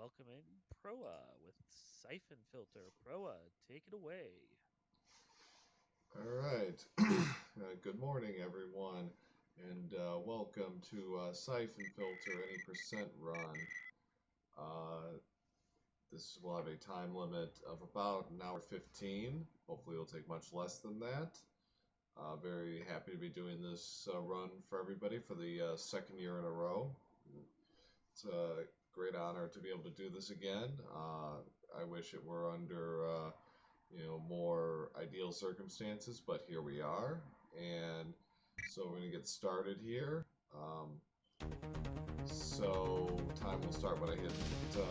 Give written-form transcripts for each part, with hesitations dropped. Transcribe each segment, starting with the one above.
welcoming Proa with Syphon Filter. Proa, take it away. All right. Good morning, everyone, and welcome to Syphon Filter Any Percent Run. This will have a time limit of about an hour 15. Hopefully, it'll take much less than that. Very happy to be doing this run for everybody for the second year in a row. It's a great honor to be able to do this again. I wish it were under more ideal circumstances, but here we are, and so we're going to get started here. So time will start when I hit the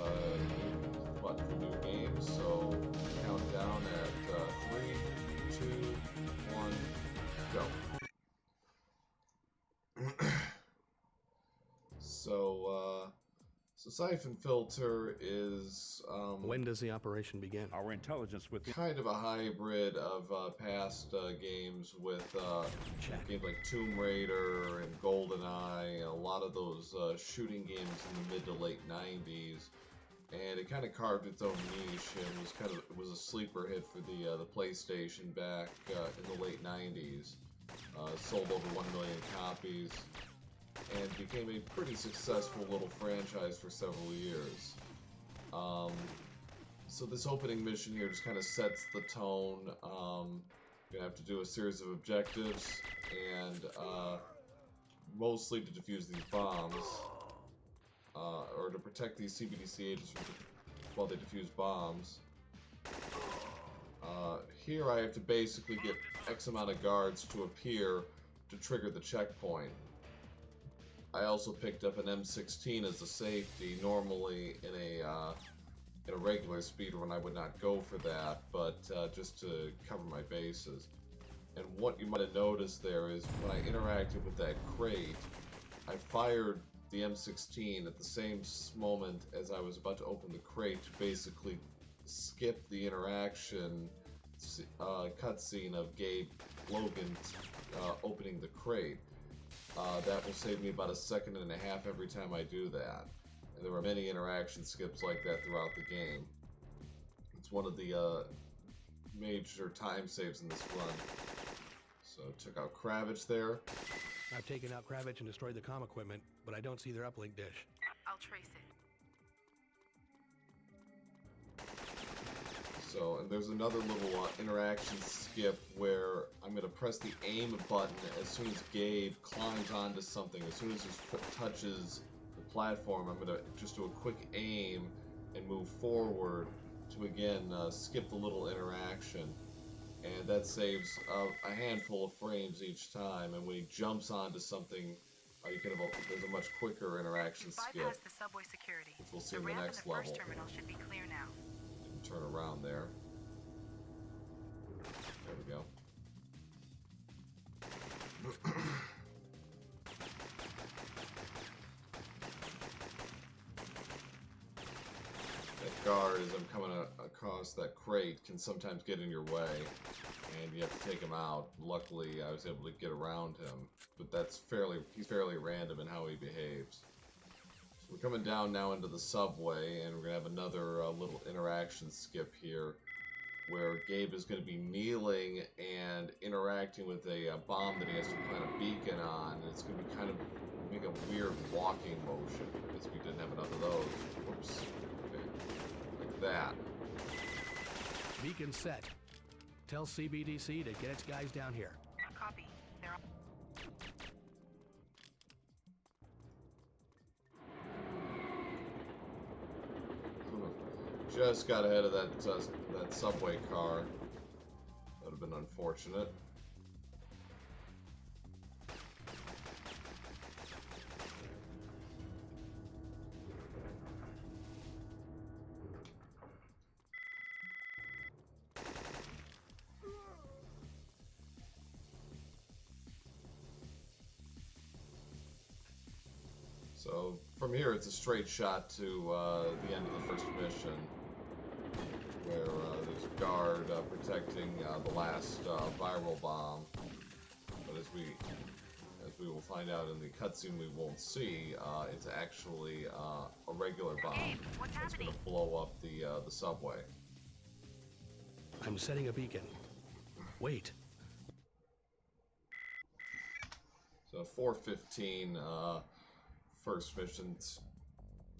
button for new games. So count down at 3, 2, 1, go. So Syphon Filter is... when does the operation begin? Our intelligence with kind of a hybrid of past games with games like Tomb Raider and GoldenEye, and a lot of those shooting games in the mid to late 90s. And it kind of carved its own niche and it was a sleeper hit for the PlayStation back in the late 90s. Sold over 1 million copies. And became a pretty successful little franchise for several years. So this opening mission here just kind of sets the tone. You're going to have to do a series of objectives, and mostly to defuse these bombs, or to protect these CBDC agents while they defuse bombs. Here I have to basically get X amount of guards to appear to trigger the checkpoint. I also picked up an M16 as a safety. Normally in a regular speedrun I would not go for that, but just to cover my bases. And what you might have noticed there is when I interacted with that crate, I fired the M16 at the same moment as I was about to open the crate to basically skip the interaction cutscene of Gabe Logan opening the crate. That will save me about 1.5 seconds every time I do that. And there are many interaction skips like that throughout the game. It's one of the major time saves in this run. So took out Kravich there. I've taken out Kravich and destroyed the comm equipment, but I don't see their uplink dish. I'll trace it. So, and there's another little interaction skip where I'm going to press the aim button as soon as Gabe climbs onto something. As soon as his foot touches the platform, I'm going to just do a quick aim and move forward to again skip the little interaction. And that saves a handful of frames each time. And when he jumps onto something, there's a much quicker interaction skip. Bypass the subway security. Which we'll see in the next level. The first terminal should be clear now. Turn around there. There we go. That guard, as I'm coming across that crate, can sometimes get in your way, and you have to take him out. Luckily, I was able to get around him, but he's fairly random in how he behaves. We're coming down now into the subway, and we're going to have another little interaction skip here, where Gabe is going to be kneeling and interacting with a bomb that he has to plant a beacon on, and it's going to be kind of make a weird walking motion, because we didn't have enough of those. Whoops. Okay. Like that. Beacon set. Tell CBDC to get its guys down here. Copy. They're on. Just got ahead of that subway car. That would have been unfortunate. So from here, it's a straight shot to the end of the first mission, where there's a guard protecting the last viral bomb. But as we will find out in the cutscene we won't see, it's actually a regular bomb Gabe, what's that's going happening? to blow up the subway. I'm setting a beacon. Wait. So 4:15, first mission's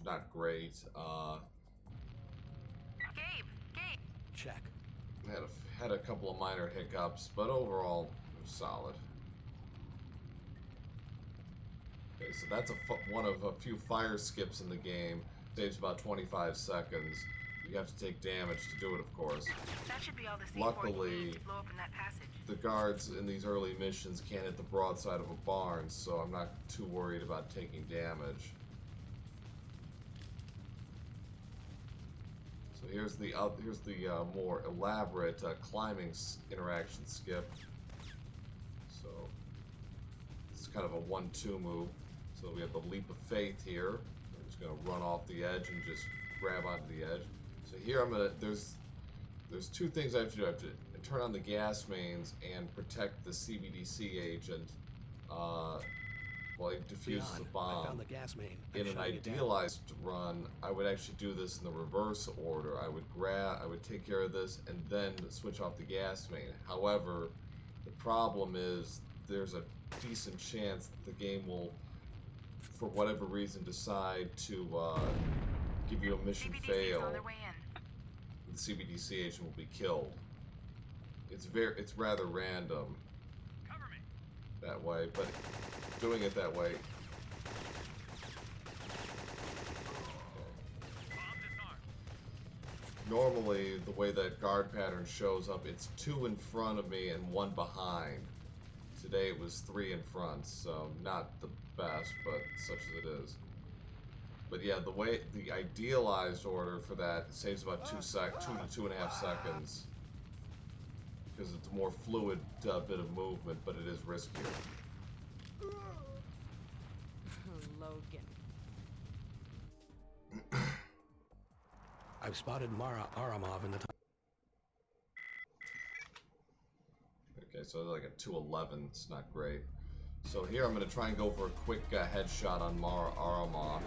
not great. Gabe! Check. Had a couple of minor hiccups, but overall it was solid. Okay, so that's one of a few fire skips in the game. Saves about 25 seconds. You have to take damage to do it, of course. That should be all the C4 Luckily, you need to blow up in that passage. the guards in these early missions can't hit the broadside of a barn, so I'm not too worried about taking damage. So here's the more elaborate climbing interaction skip. So it's kind of a 1-2 move. So we have the leap of faith here. I'm just going to run off the edge and just grab onto the edge. So here I'm gonna there's two things I have to do. I have to turn on the gas mains and protect the CBDC agent while he defuses Leon, a bomb. I found the gas main. I'm In an shutting it down. idealized run, I would actually do this in the reverse order. I would take care of this and then switch off the gas main. However, the problem is there's a decent chance that the game will, for whatever reason, decide to give you a mission CBDC's fail. on their way in. The CBDC agent will be killed. It's rather random that way, but doing it that way. Normally, the way that guard pattern shows up, it's 2 in front of me and 1 behind. Today it was 3 in front, so not the best, but such as it is. But yeah, the idealized order for that saves about 2 to 2.5 seconds, because it's a more fluid bit of movement, but it is riskier. Logan. I've spotted Mara Aramov in the top. Okay, so like a 211, it's not great. So here I'm going to try and go for a quick headshot on Mara Aramov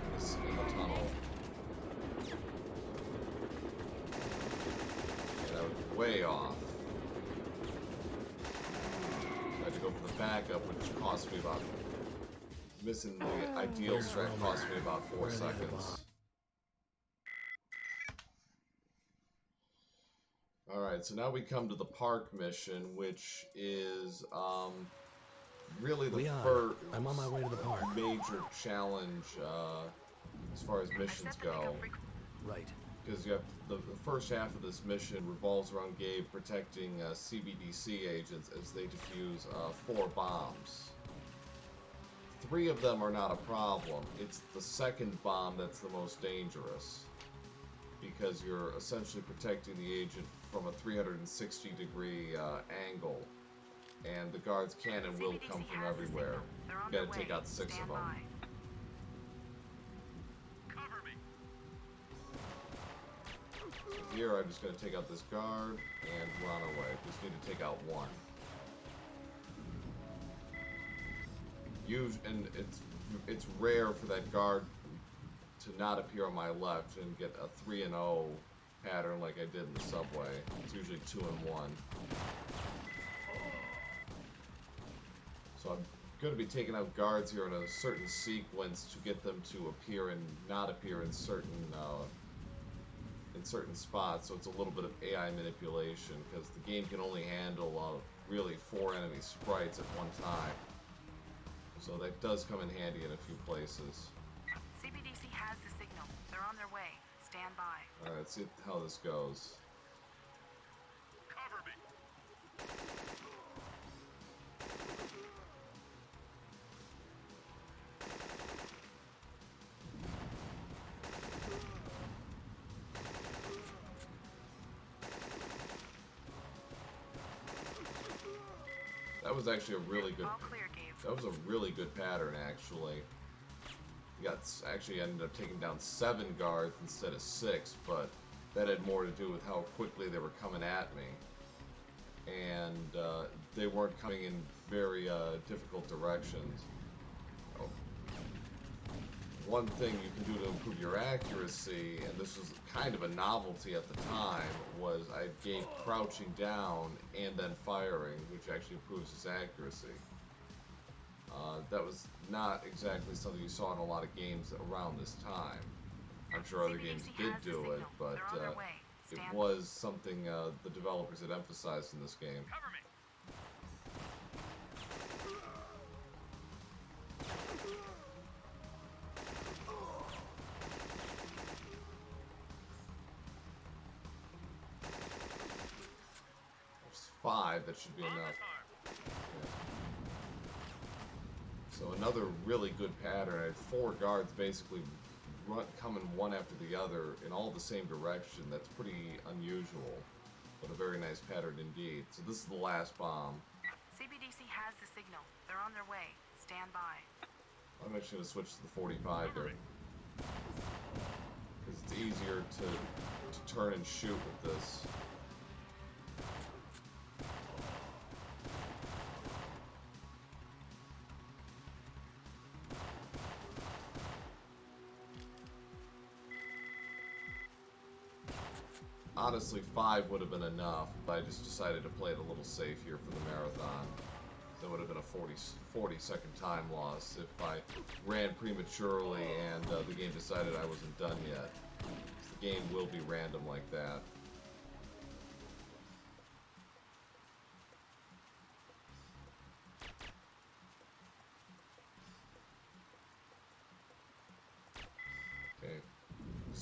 in the tunnel. And I was way off. I had to go for the backup, which cost me about... Missing the ideal strat cost me about 4 seconds. Alright, so now we come to the park mission, which is really the Leon, first I'm on my way to the park. major challenge as far as missions go. Right. Because you have the first half of this mission revolves around Gabe protecting CBDC agents as they defuse 4 bombs. 3 of them are not a problem. It's the second bomb that's the most dangerous, because you're essentially protecting the agent from a 360-degree angle, and the guards can and will come from everywhere. You gotta take out 6 of them. So here I'm just gonna take out this guard and run away. Just need to take out 1. And it's rare for that guard to not appear on my left and get a 3-0 pattern like I did in the subway. It's usually 2 and 1. So I'm going to be taking out guards here in a certain sequence to get them to appear and not appear in certain spots. So it's a little bit of AI manipulation, because the game can only handle really 4 enemy sprites at one time. So that does come in handy in a few places. CBDC has the signal. They're on their way. Stand by. Alright, let's see how this goes. Cover me. That was actually a really good... All clear, Gabe. That was a really good pattern, actually. Actually ended up taking down 7 guards instead of 6, but that had more to do with how quickly they were coming at me. And they weren't coming in very difficult directions. one thing you can do to improve your accuracy, and this was kind of a novelty at the time, was I gave crouching down and then firing, which actually improves his accuracy. That was not exactly something you saw in a lot of games around this time. I'm sure other games did do it, but it was something the developers had emphasized in this game. Cover me. There's 5, that should be enough. So another really good pattern. I had 4 guards basically coming one after the other in all the same direction. That's pretty unusual, but a very nice pattern indeed. So this is the last bomb. CBDC has the signal. They're on their way. Stand by. I'm actually going to switch to the 45 here, because it's easier to turn and shoot with this. Honestly, 5 would have been enough, but I just decided to play it a little safe here for the marathon. That would have been a 40-second time loss if I ran prematurely and the game decided I wasn't done yet. The game will be random like that. Okay.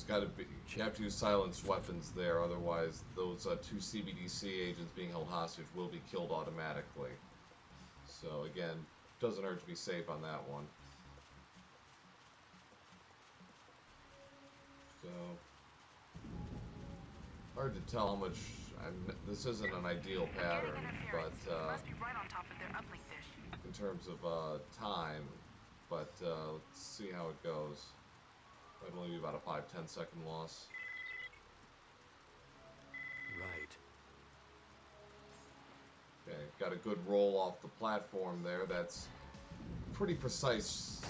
Got to be. You have to use silenced weapons there, otherwise those 2 CBDC agents being held hostage will be killed automatically. So again, doesn't hurt to be safe on that one. So hard to tell how much. This isn't an ideal pattern, but Must be right on top of their uplink dish. in terms of time. But let's see how it goes. That'll only be about a 5-10 second loss. Right. Okay, got a good roll off the platform there. That's pretty precise,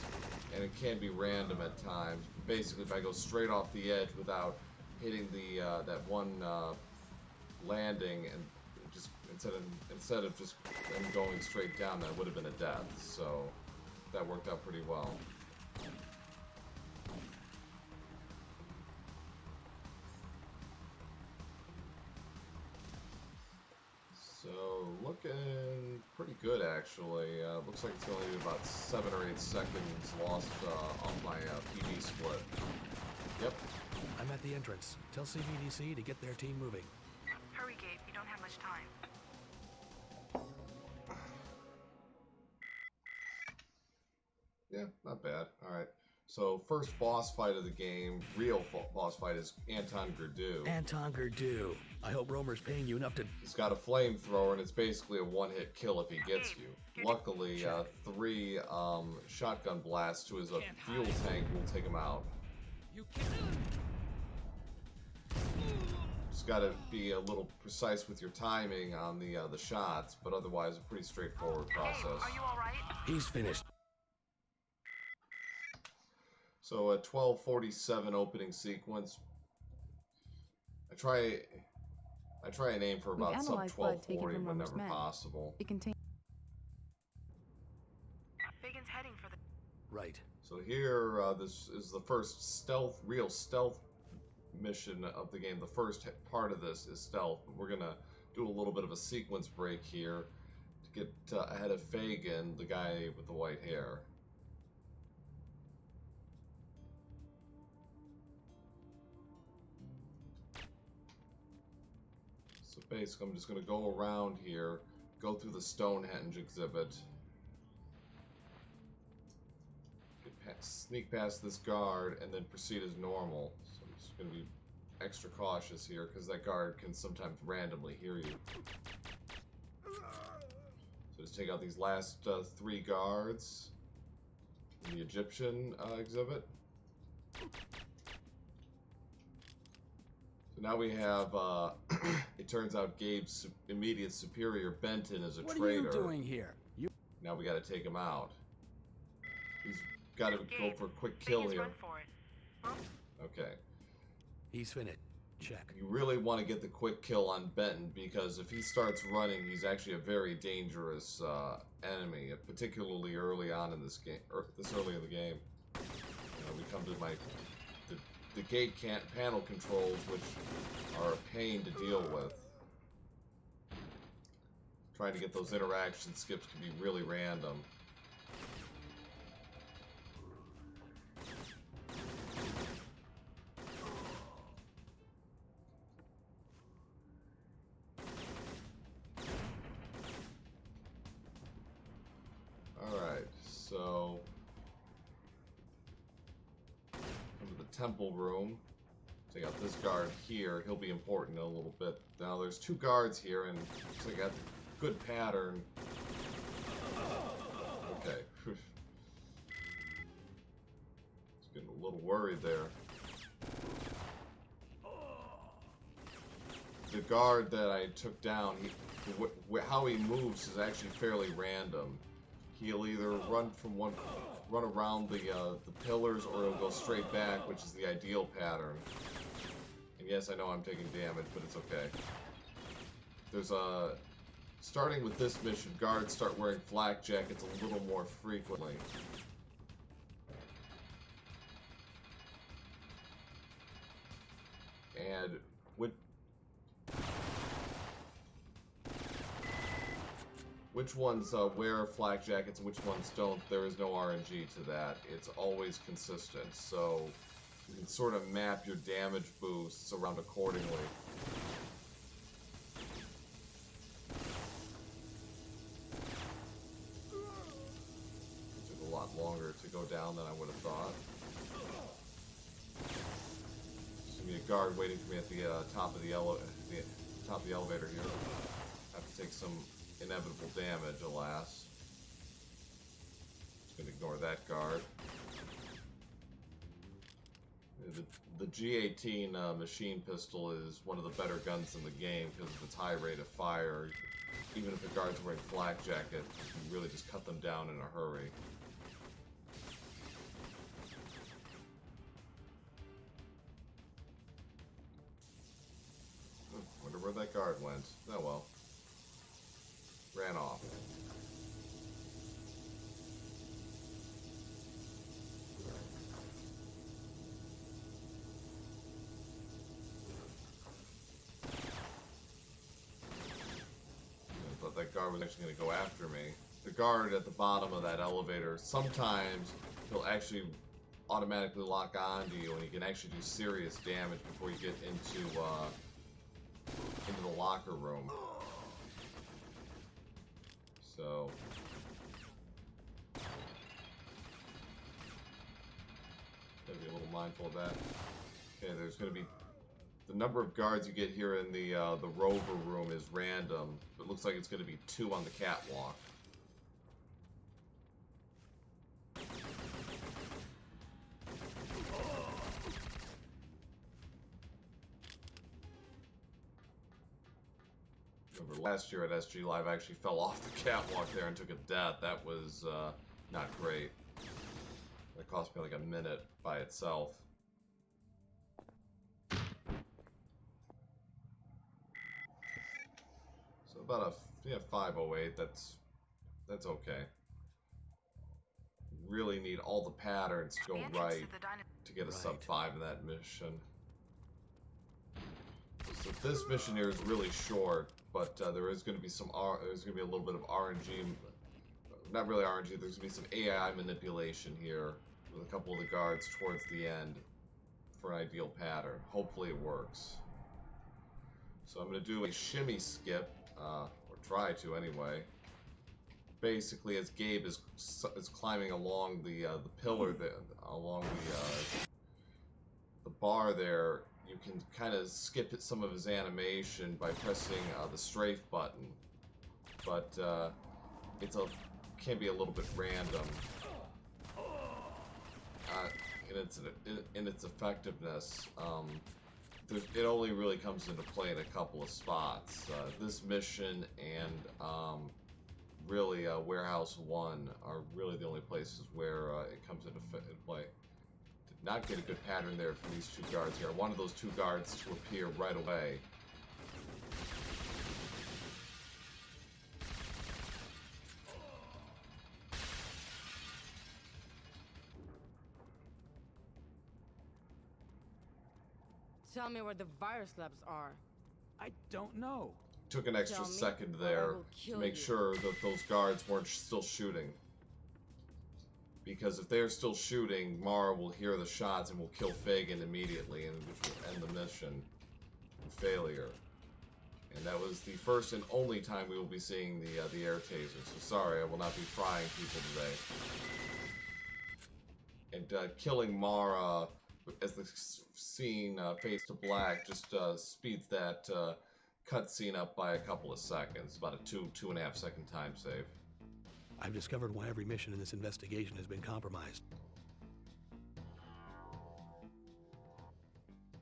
and it can be random at times. Basically, if I go straight off the edge without hitting the that one landing, and just instead of just then going straight down, that would have been a death. So that worked out pretty well. So, looking pretty good actually. Looks like it's going to be about 7 or 8 seconds lost off my PD split. Yep. I'm at the entrance. Tell CBDC to get their team moving. Hurry, Gabe. You don't have much time. Yeah, not bad. Alright. So, first boss fight of the game, real boss fight, is Anton Gurdu. Anton Gurdu. I hope Romer's paying you enough to... He's got a flamethrower, and it's basically a one-hit kill if he gets you. Luckily, 3 shotgun blasts to his fuel tank will take him out. Just gotta be a little precise with your timing on the shots, but otherwise a pretty straightforward process. Are you all right? He's finished. So a 12:47 opening sequence. I try and aim for about sub 12:40 whenever possible. It contains. Biggins heading for the. Right. So here, this is the first real stealth mission of the game. The first part of this is stealth. We're gonna do a little bit of a sequence break here to get ahead of Fagin, the guy with the white hair. So basically, I'm just gonna go around here, go through the Stonehenge exhibit. Sneak past this guard and then proceed as normal. So I'm just going to be extra cautious here because that guard can sometimes randomly hear you. So just take out these last 3 guards in the Egyptian exhibit. So now we have, it turns out Gabe's immediate superior, Benton, is a traitor. What are you doing here? Now we got to take him out. He's got to go for a quick kill Vegas, here. run for it. Huh? Okay. He's finished. Check. You really want to get the quick kill on Benton, because if he starts running, he's actually a very dangerous enemy, particularly early on in this game, or this early in the game. We come to the gate panel controls, which are a pain to deal with. Trying to get those interaction skips can be really random. Alright, so come to the temple room. Take out this guard here. He'll be important in a little bit. Now there's 2 guards here, and looks like I got the good pattern. Okay. Just getting a little worried there. The guard that I took down, how he moves is actually fairly random. He'll either run around the pillars, or he'll go straight back, which is the ideal pattern. And yes, I know I'm taking damage, but it's okay. There's starting with this mission, guards start wearing flak jackets a little more frequently. And which ones wear flak jackets and which ones don't, there is no RNG to that. It's always consistent, so you can sort of map your damage boosts around accordingly. It took a lot longer to go down than I would have thought. There's gonna be a guard waiting for me at the top of the elevator here. Have to take some inevitable damage, alas. Just gonna ignore that guard. The G18 machine pistol is one of the better guns in the game because of its high rate of fire. Even if the guard's wearing flak jacket, you can really just cut them down in a hurry. Wonder where that guard went. Oh well. Ran off. I thought that guard was actually going to go after me. The guard at the bottom of that elevator, sometimes he'll actually automatically lock onto you, and he can actually do serious damage before you get into the locker room. So gotta be a little mindful of that. Okay, there's gonna be the number of guards you get here in the rover room is random. It looks like it's gonna be 2 on the catwalk. Last year at SGLIVE, I actually fell off the catwalk there and took a death. That was not great. That cost me like a minute by itself. So about a 508. That's okay. Really need all the patterns to go right to get a sub 5 in that mission. So this mission here is really short. But there is going to be there's going to be a little bit of RNG, not really RNG, there's going to be some AI manipulation here with a couple of the guards towards the end for an ideal pattern. Hopefully it works. So I'm going to do a shimmy skip, or try to anyway. Basically, as Gabe is climbing along the pillar, along the bar there, you can kind of skip some of his animation by pressing the strafe button, but can be a little bit random in its effectiveness. It only really comes into play in a couple of spots. This mission and really Warehouse 1 are really the only places where it comes into play. Did not get a good pattern there from these two guards here. I wanted those two guards to appear right away. Tell me where the virus labs are. I don't know. Took an extra Tell me, second or I there will to kill make you. sure that those guards weren't still shooting. Because if they're still shooting, Mara will hear the shots and will kill Fagin immediately, and which will end the mission in failure. And that was the first and only time we will be seeing the air taser. So sorry, I will not be frying people today. And killing Mara as the scene fades to black just speeds that cutscene up by a couple of seconds, about a 2.5 second time save. I've discovered why every mission in this investigation has been compromised.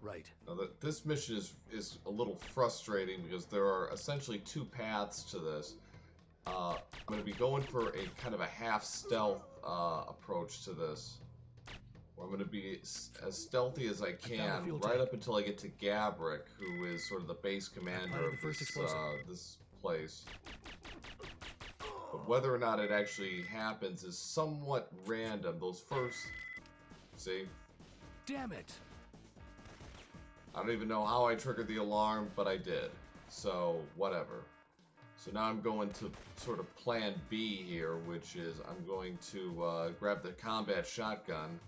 Right. Now, this mission is a little frustrating because there are essentially two paths to this. I'm going to be going for a kind of a half-stealth approach to this. Where I'm going to be as stealthy as I can right up until I get to Gabrick, who is sort of the base commander of this place. But whether or not it actually happens is somewhat random. Those first... See? Damn it! I don't even know how I triggered the alarm, but I did. So, whatever. So now I'm going to sort of plan B here, which is I'm going to grab the combat shotgun,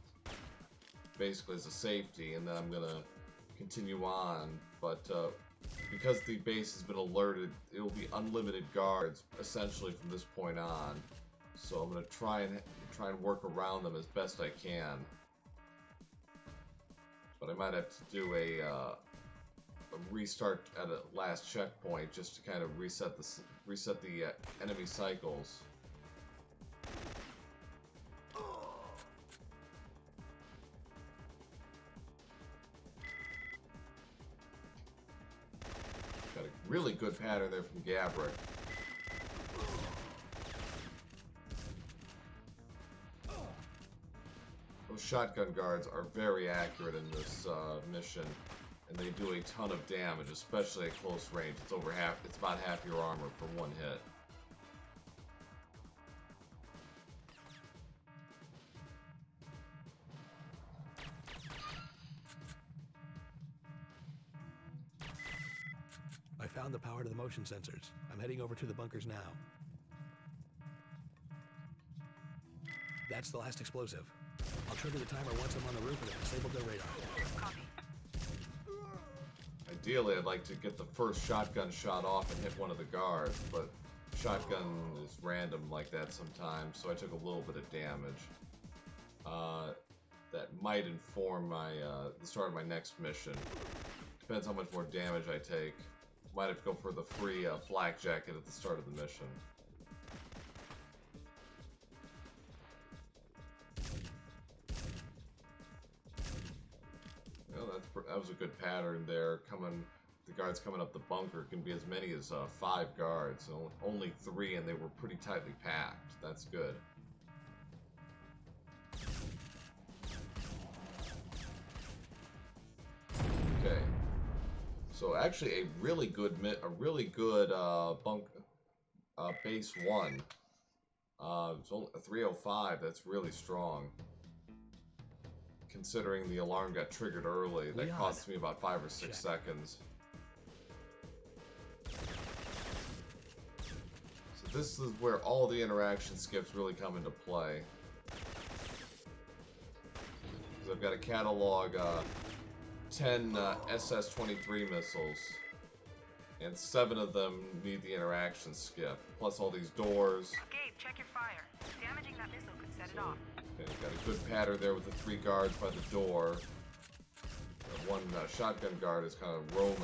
basically as a safety, and then I'm going to continue on. But because the base has been alerted, it will be unlimited guards, essentially, from this point on. So I'm going to try and work around them as best I can. But I might have to do a restart at a last checkpoint just to kind of reset the enemy cycles. Got a really good pattern there from Gabrick. Those shotgun guards are very accurate in this mission, and they do a ton of damage, especially at close range. It's about half your armor for one hit. I found the power to the motion sensors. I'm heading over to the bunkers now. That's the last explosive. I'll trigger the timer once I'm on the roof and have disabled their radar. Copy. Ideally, I'd like to get the first shotgun shot off and hit one of the guards, but shotgun is random like that sometimes, so I took a little bit of damage. That might inform my the start of my next mission. Depends how much more damage I take. Might have to go for the free flak jacket at the start of the mission. Well, that was a good pattern there. The guards coming up the bunker can be as many as 5 guards. Only 3, and they were pretty tightly packed. That's good. Okay. So actually, a really good base 1. It's only a 305. That's really strong. Considering the alarm got triggered early, that cost me about 5 or 6 seconds. So this is where all the interaction skips really come into play. So I've got a catalog 10 SS-23 missiles, and 7 of them need the interaction skip, plus all these doors. Gabe, check your fire. Damaging that missile could set it off. Okay, got a good pattern there with the 3 guards by the door. One shotgun guard is kind of roaming.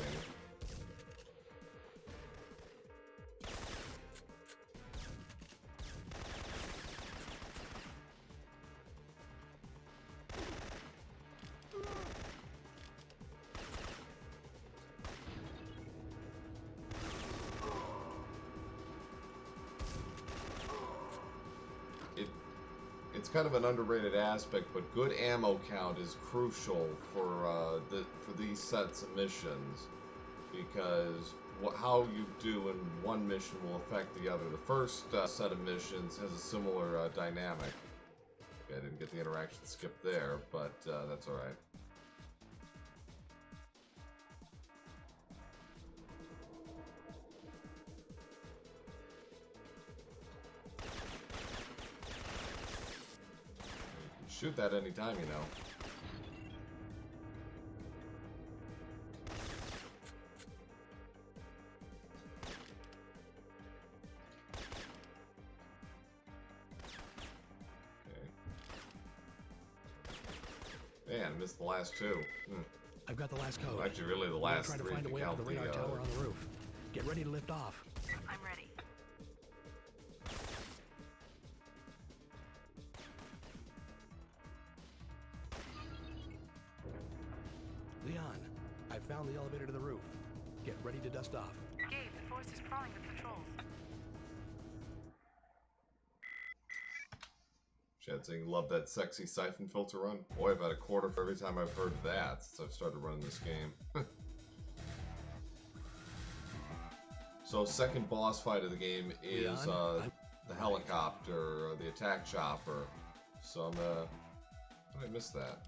kind of an underrated aspect, but good ammo count is crucial for these sets of missions, because how you do in one mission will affect the other. The first set of missions has a similar dynamic. Okay, I didn't get the interaction skip there, but that's alright. You can shoot that anytime, you know. Man, I missed the last two. I've got the last code. Actually, really the last trying to three find a if way you out count of the radar tower on the roof. Get ready to lift off. I'm ready. Leon, I found the elevator to the roof. Get ready to dust off. Gabe, the forest is crawling with patrols. Chad saying, love that sexy Syphon filter run. Boy, I've had a quarter for every time I've heard that since I've started running this game. So, second boss fight of the game is the helicopter, the attack chopper. So I'm gonna... How did I miss that?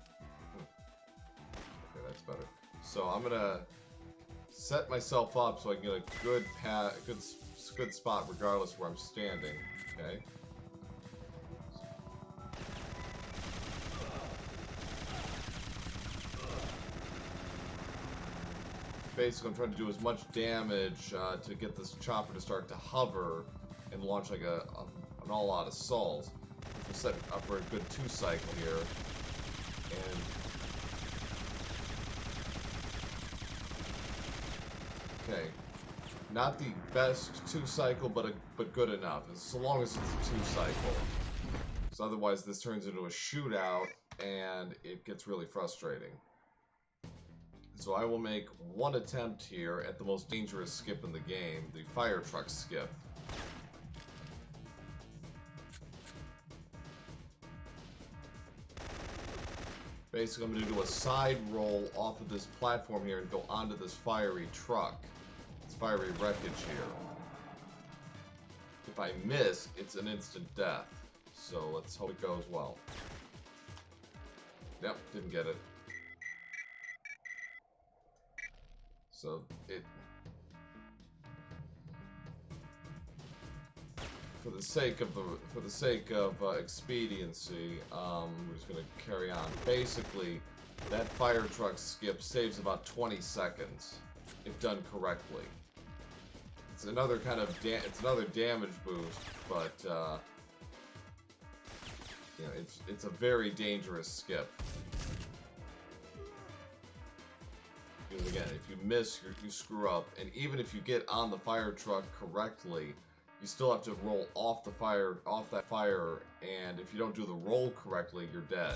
Okay, that's better. So I'm gonna set myself up so I can get a good spot regardless of where I'm standing. Okay. Basically, I'm trying to do as much damage to get this chopper to start to hover and launch like an all-out assault. We're setting up for a good 2-cycle here, and okay, not the best 2-cycle, but good enough. So long as it's a 2-cycle, because otherwise this turns into a shootout and it gets really frustrating. So I will make one attempt here at the most dangerous skip in the game, the fire truck skip. Basically, I'm going to do a side roll off of this platform here and go onto this fiery truck. This fiery wreckage here. If I miss, it's an instant death. So let's hope it goes well. Yep, didn't get it. So for the sake of expediency, we're just gonna carry on. Basically, that fire truck skip saves about 20 seconds if done correctly. It's another kind of damage boost, but you know, it's a very dangerous skip. Because again, if you miss, you screw up, and even if you get on the fire truck correctly, you still have to roll off that fire, and if you don't do the roll correctly, you're dead.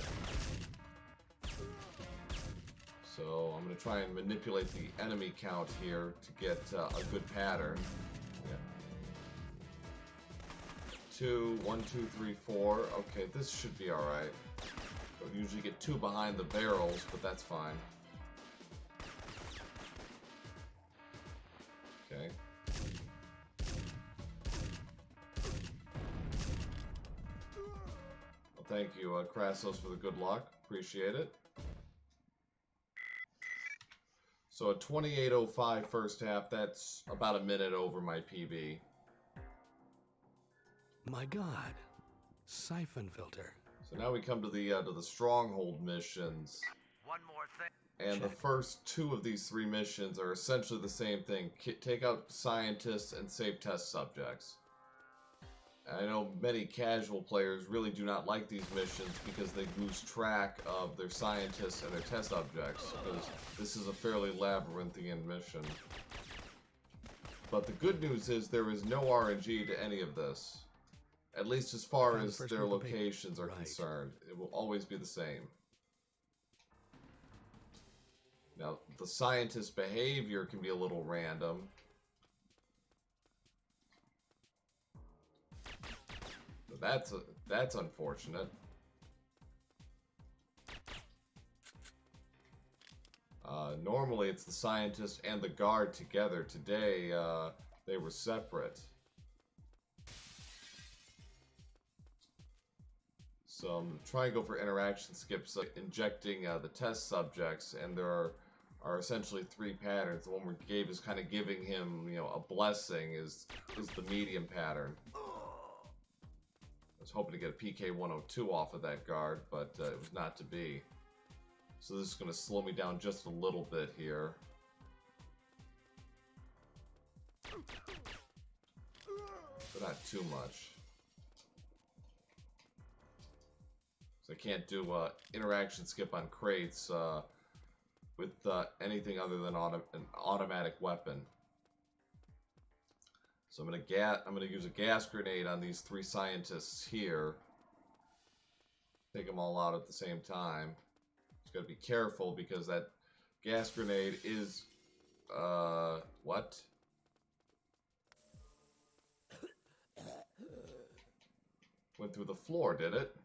So I'm going to try and manipulate the enemy count here to get a good pattern. Yeah. 2, 1, 2, 3, 4. Okay, this should be alright. I usually get 2 behind the barrels, but that's fine. Okay. Well, thank you, Krassos, for the good luck. Appreciate it. So a 28:05 first half, that's about a minute over my PB. My God, Syphon filter. So now we come to the stronghold missions. One more thing. And the first 2 of these 3 missions are essentially the same thing. Take out scientists and save test subjects. I know many casual players really do not like these missions because they lose track of their scientists and their test subjects, because this is a fairly labyrinthian mission. But the good news is there is no RNG to any of this. At least as far as their locations are concerned. It will always be the same. Now, the scientist behavior can be a little random. That's unfortunate. Normally it's the scientist and the guard together. Today, they were separate. So I'm trying to go for interaction skips, like injecting the test subjects, and there are essentially 3 patterns. The one where Gabe is kind of giving him, you know, a blessing is the medium pattern. I was hoping to get a PK-102 off of that guard, but it was not to be. So this is going to slow me down just a little bit here. But not too much. So I can't do interaction skip on crates with anything other than an automatic weapon. So I'm gonna use a gas grenade on these 3 scientists here. Take them all out at the same time. Just gotta be careful because that gas grenade is what? Went through the floor, did it?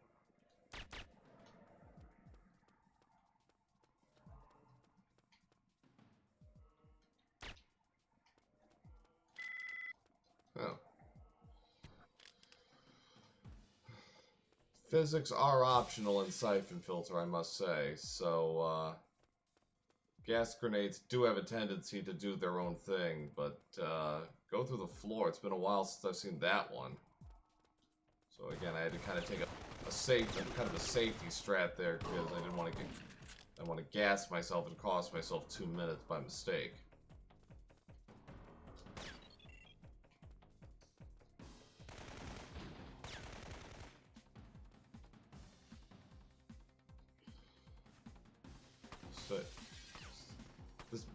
Oh. Physics are optional in Syphon Filter, I must say. So, gas grenades do have a tendency to do their own thing, but go through the floor. It's been a while since I've seen that one. So again, I had to kind of take a safety strat there because I didn't want to gas myself and cost myself 2 minutes by mistake. So,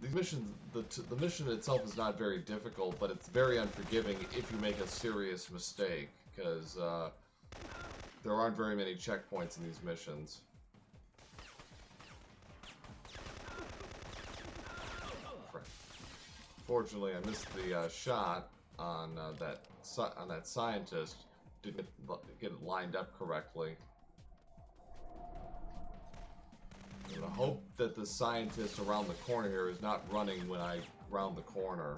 these missions, the mission itself is not very difficult, but it's very unforgiving if you make a serious mistake, because there aren't very many checkpoints in these missions. Fortunately, I missed the shot on that scientist. Didn't get it lined up correctly. I'm gonna hope that the scientist around the corner here is not running when I round the corner.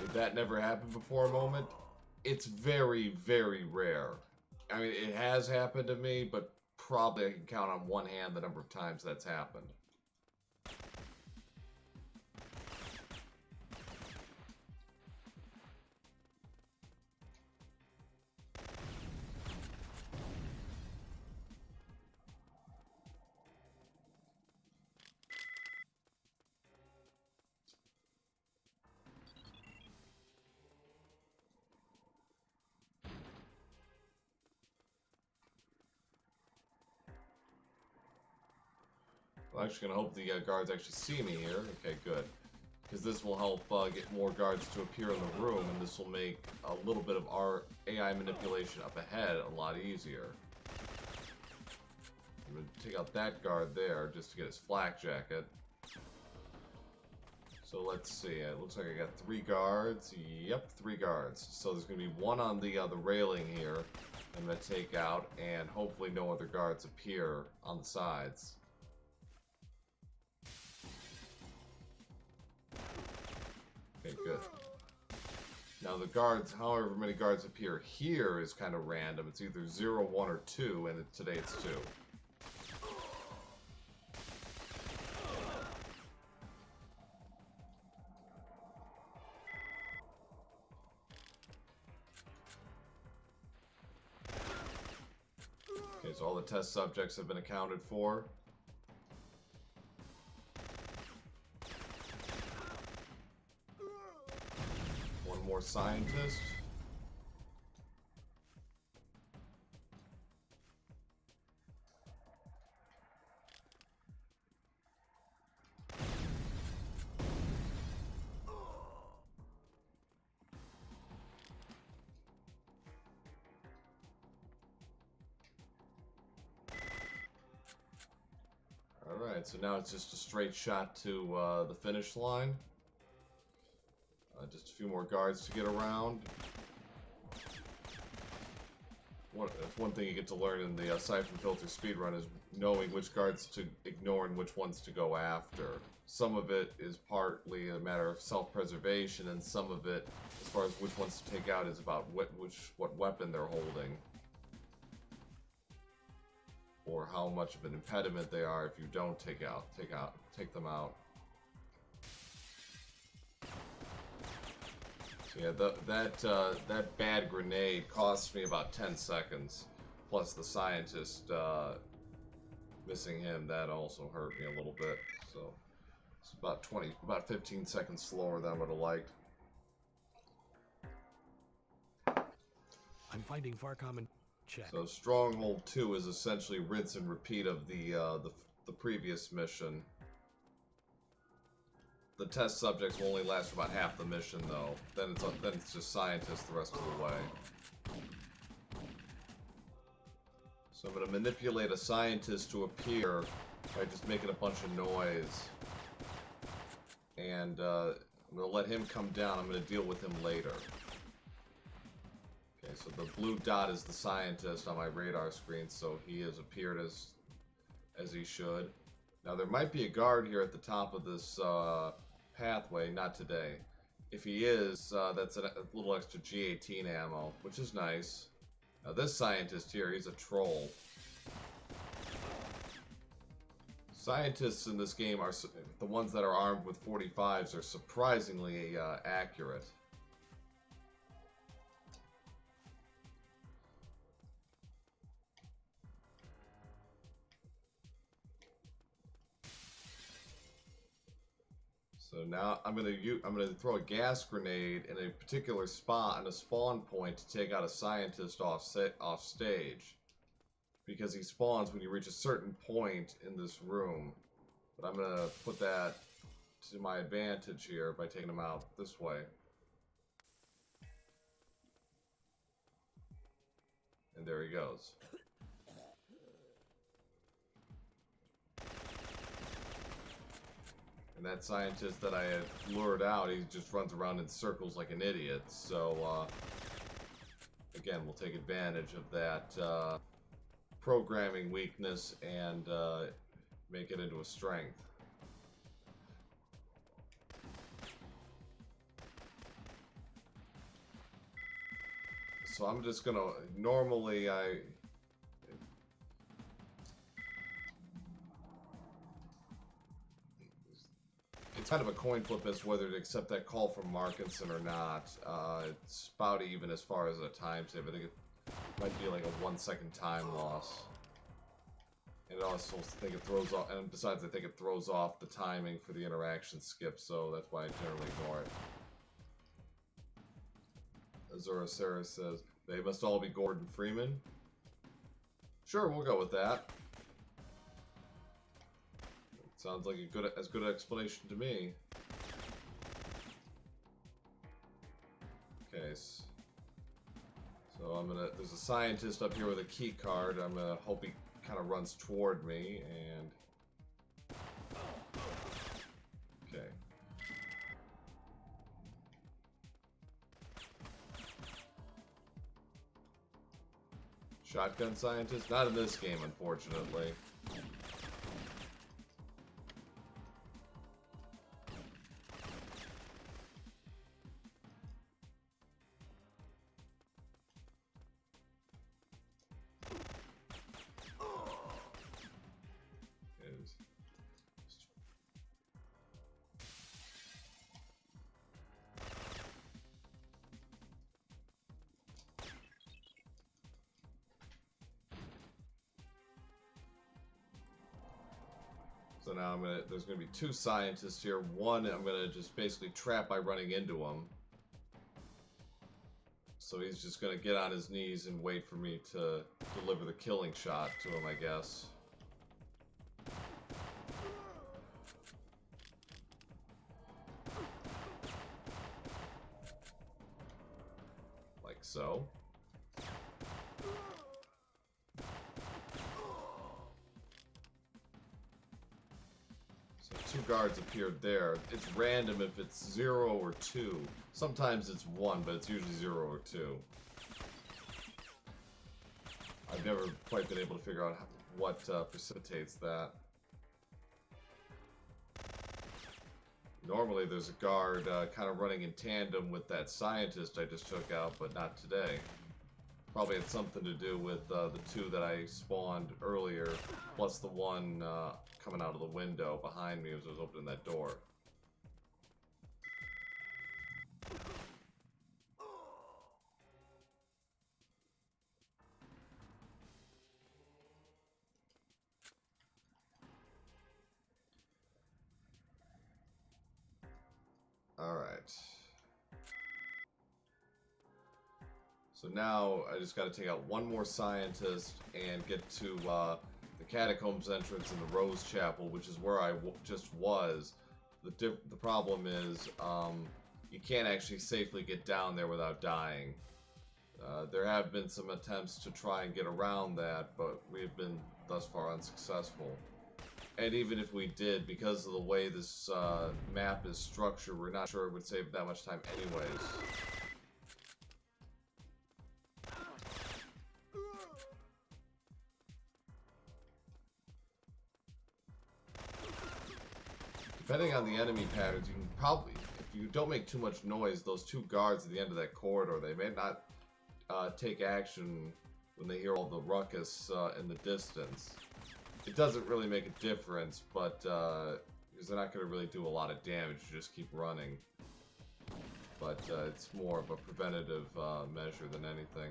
Did that never happened before a moment? It's very, very rare. I mean, it has happened to me, but probably I can count on one hand the number of times that's happened. I'm actually going to hope the guards actually see me here. Okay, good. Because this will help get more guards to appear in the room, and this will make a little bit of our AI manipulation up ahead a lot easier. I'm going to take out that guard there just to get his flak jacket. So let's see. It looks like I got 3 guards. Yep, 3 guards. So there's going to be 1 on the railing here I'm going to take out, and hopefully no other guards appear on the sides. Okay, good. Now the guards, however many guards appear here is kind of random. It's either 0, 1, or 2, and today it's 2. Okay, so all the test subjects have been accounted for. More scientists. Alright, so now it's just a straight shot to the finish line. Just a few more guards to get around. one thing you get to learn in the Syphon Filter speedrun is knowing which guards to ignore and which ones to go after. Some of it is partly a matter of self-preservation, and some of it, as far as which ones to take out, is about what weapon they're holding, or how much of an impediment they are if you don't take them out. So yeah, that bad grenade cost me about 10 seconds, plus the scientist missing him, that also hurt me a little bit. So it's about 15 seconds slower than I would have liked. I'm finding Farcom and check. So Stronghold 2 is essentially rinse and repeat of the previous mission. The test subjects will only last for about half the mission, though. Then it's just scientists the rest of the way. So I'm going to manipulate a scientist to appear by just making a bunch of noise. And I'm going to let him come down. I'm going to deal with him later. Okay, so the blue dot is the scientist on my radar screen, so he has appeared as he should. Now there might be a guard here at the top of this pathway, not today. If he is, that's a little extra G18 ammo, which is nice. Now this scientist here, he's a troll. Scientists in this game are the ones that are armed with 45s are surprisingly accurate. So now I'm gonna throw a gas grenade in a particular spot on a spawn point to take out a scientist off stage, because he spawns when you reach a certain point in this room. But I'm gonna put that to my advantage here by taking him out this way. And there he goes. And that scientist that I had lured out, he just runs around in circles like an idiot. So, again, we'll take advantage of that programming weakness and make it into a strength. So I'm just gonna, normally it's kind of a coin flip as whether to accept that call from Markinson or not. It's about even as far as a time save. I think it might be like a 1 second time loss. And also think it throws off, and besides I think it throws off the timing for the interaction skip, so that's why I generally ignore it. Azura Sarah says, they must all be Gordon Freeman. Sure, we'll go with that. Sounds like as good an explanation to me. Okay, so there's a scientist up here with a key card. I'm gonna hope he kind of runs toward me, and okay. Shotgun scientist? Not in this game, unfortunately. So now there's gonna be two scientists here. One I'm gonna just basically trap by running into him. So he's just gonna get on his knees and wait for me to deliver the killing shot to him, I guess. Like so. Two guards appeared there. It's random if it's 0 or 2. Sometimes it's 1, but it's usually 0 or 2. never quite been able to figure out what precipitates that. Normally there's a guard kind of running in tandem with that scientist I just took out, but not today. Probably had something to do with the two that I spawned earlier, plus the one coming out of the window behind me as I was opening that door. Alright. So now I just got to take out one more scientist and get to the catacombs entrance in the Rose Chapel, which is where I just was. The problem is you can't actually safely get down there without dying. There have been some attempts to try and get around that, but we've been thus far unsuccessful. And even if we did, because of the way this map is structured, we're not sure it would save that much time anyways. Depending on the enemy patterns, you can probably, if you don't make too much noise, those two guards at the end of that corridor, they may not take action when they hear all the ruckus in the distance. It doesn't really make a difference, but because they're not going to really do a lot of damage, you just keep running. But it's more of a preventative measure than anything.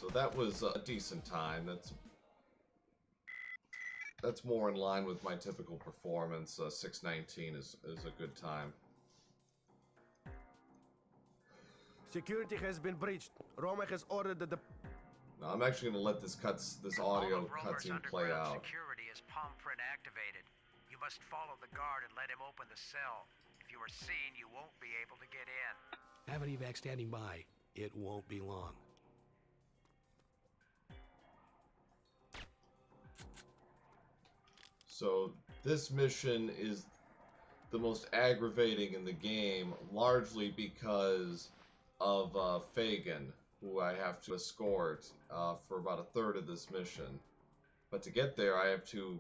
So that was a decent time. That's more in line with my typical performance. 619 is a good time. Security has been breached. Roma has ordered the... Now I'm actually going to let this audio cutscene play out. Security is palm print activated. You must follow the guard and let him open the cell. If you are seen, you won't be able to get in. Have an evac standing by. It won't be long. So this mission is the most aggravating in the game, largely because of Fagin, who I have to escort for about a third of this mission. But to get there, I have to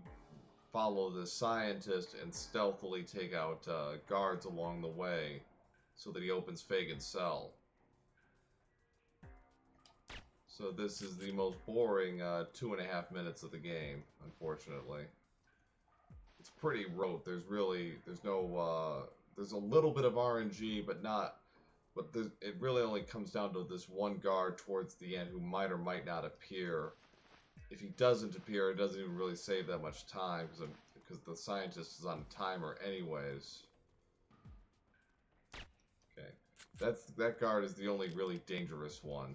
follow the scientist and stealthily take out guards along the way so that he opens Fagin's cell. So this is the most boring 2.5 minutes of the game, unfortunately. It's pretty rote. There's no, there's a little bit of RNG, but not, it really only comes down to this one guard towards the end who might or might not appear. If he doesn't appear, it doesn't even really save that much time because the scientist is on a timer anyways. Okay, that guard is the only really dangerous one.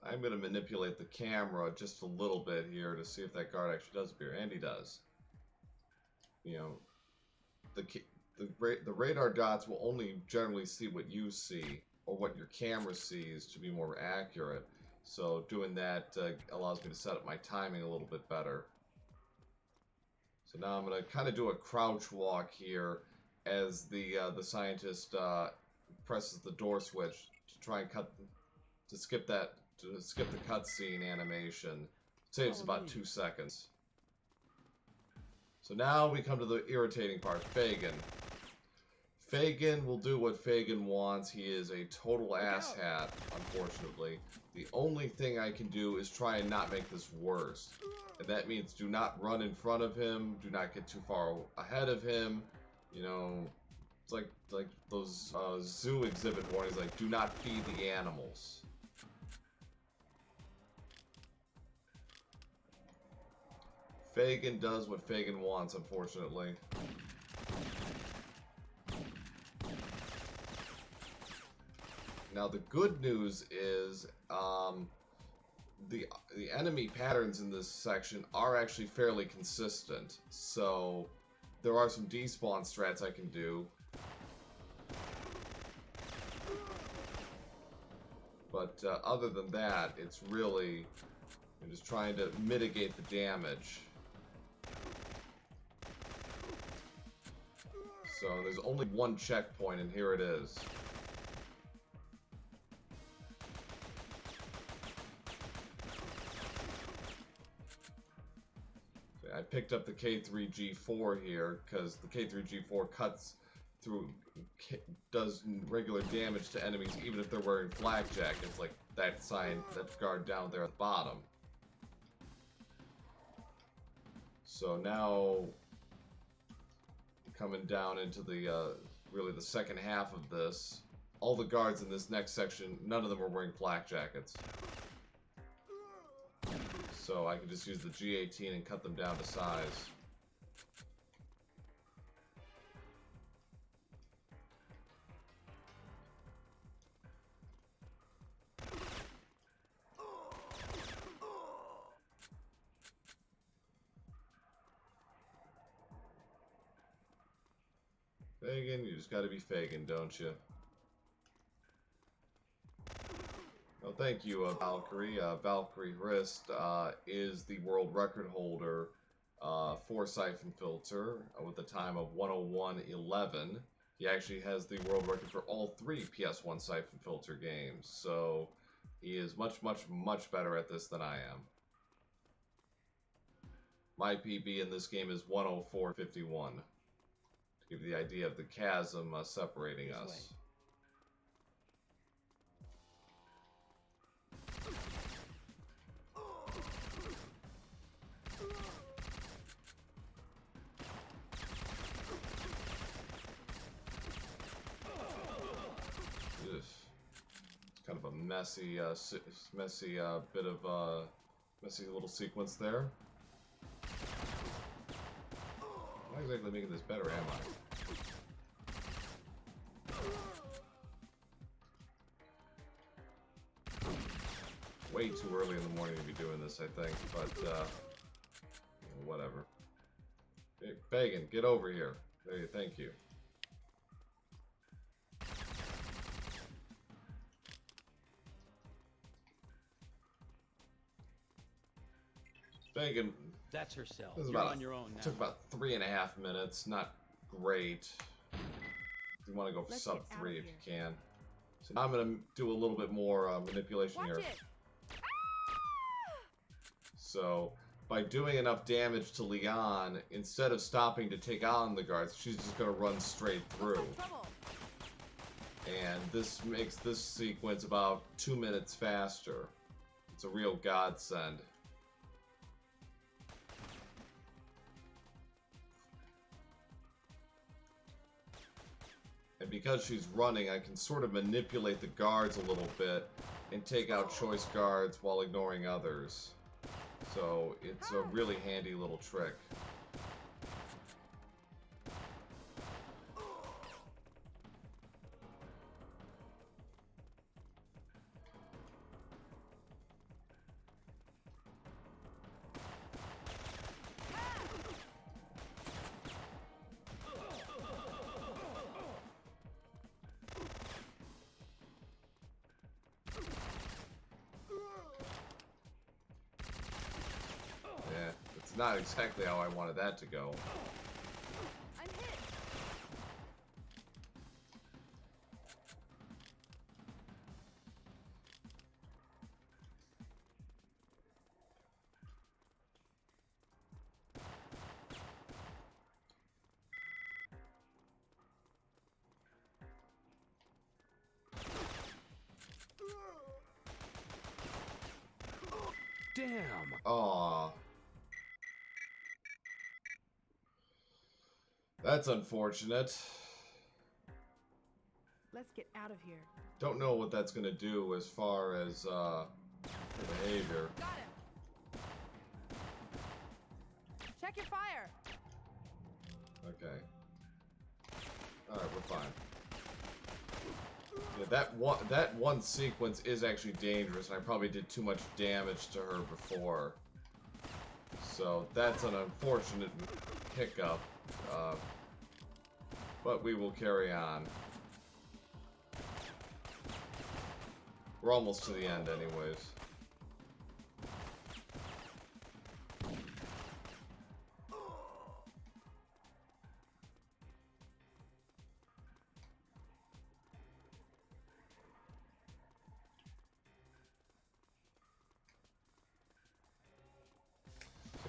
I'm going to manipulate the camera just a little bit here to see if that guard actually does appear, and he does. You know, the radar dots will only generally see what you see, or what your camera sees, to be more accurate. So doing that allows me to set up my timing a little bit better. So now I'm going to kind of do a crouch walk here as the scientist presses the door switch to try and skip the cutscene animation. It saves about 2 seconds. So now we come to the irritating part, Fagin. Fagin will do what Fagin wants. He is a total asshat, unfortunately. The only thing I can do is try and not make this worse. And that means do not run in front of him, do not get too far ahead of him. You know, it's like those zoo exhibit warnings, like do not feed the animals. Fagin does what Fagin wants, unfortunately. Now the good news is the enemy patterns in this section are actually fairly consistent. So there are some despawn strats I can do. But other than that, it's really I'm just trying to mitigate the damage. So there's only one checkpoint, and here it is. Okay, I picked up the K3G4 here because the K3G4 cuts through, does regular damage to enemies even if they're wearing flak jackets, like that sign, that guard down there at the bottom. So now, coming down into the really the second half of this, all the guards in this next section, none of them are wearing flak jackets. So I can just use the G18 and cut them down to size. Fagin, you just gotta be Fagin, don't you? Well, thank you, Valkyrie. Valkyrie Hrist is the world record holder for Syphon Filter with a time of 101.11. He actually has the world record for all 3 PS1 Syphon Filter games, so he is much, much, much better at this than I am. My PB in this game is 104.51. Give you the idea of the chasm separating us. It's kind of a messy, messy bit of messy little sequence there. I'm not exactly making this better, am I? Way too early in the morning to be doing this, I think, but whatever. Hey, Fagin, get over here. Hey, thank you. Fagin. That's her cell. This is You're about on your own now. Took about 3.5 minutes. Not great. You want to go for sub 3 if you can. So now I'm going to do a little bit more manipulation here. So by doing enough damage to Leon, instead of stopping to take on the guards, she's just going to run straight through. And this makes this sequence about 2 minutes faster. It's a real godsend. And because she's running, I can sort of manipulate the guards a little bit and take out choice guards while ignoring others. So it's a really handy little trick. Not exactly how I wanted that to go. I'm hit. Damn. Aww. That's unfortunate. Let's get out of here. Don't know what that's gonna do as far as behavior. Got him. Check your fire. Okay. Alright, we're fine. Yeah, that one sequence is actually dangerous, and I probably did too much damage to her before. So that's an unfortunate hiccup, but we will carry on. We're almost to the end anyways.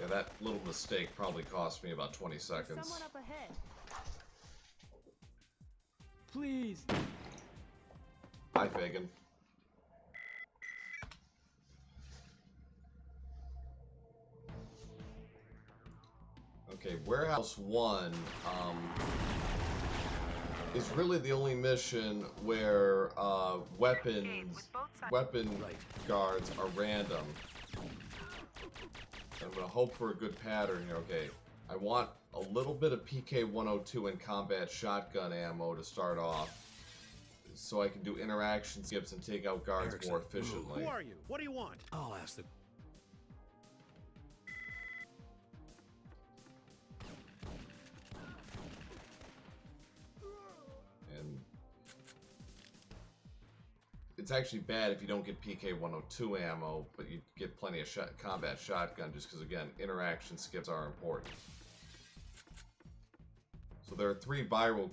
Yeah, that little mistake probably cost me about 20 seconds. Someone up ahead. Please. Hi, Fagin. Okay, Warehouse 1 is really the only mission where weapon guards are random. I'm going to hope for a good pattern here. Okay, I want a little bit of PK-102 and combat shotgun ammo to start off, so I can do interaction skips and take out guards Erickson, more efficiently. Who are you? What do you want? I'll ask the... And it's actually bad if you don't get PK-102 ammo, but you get plenty of combat shotgun, just because, again, interaction skips are important. So there are 3 viral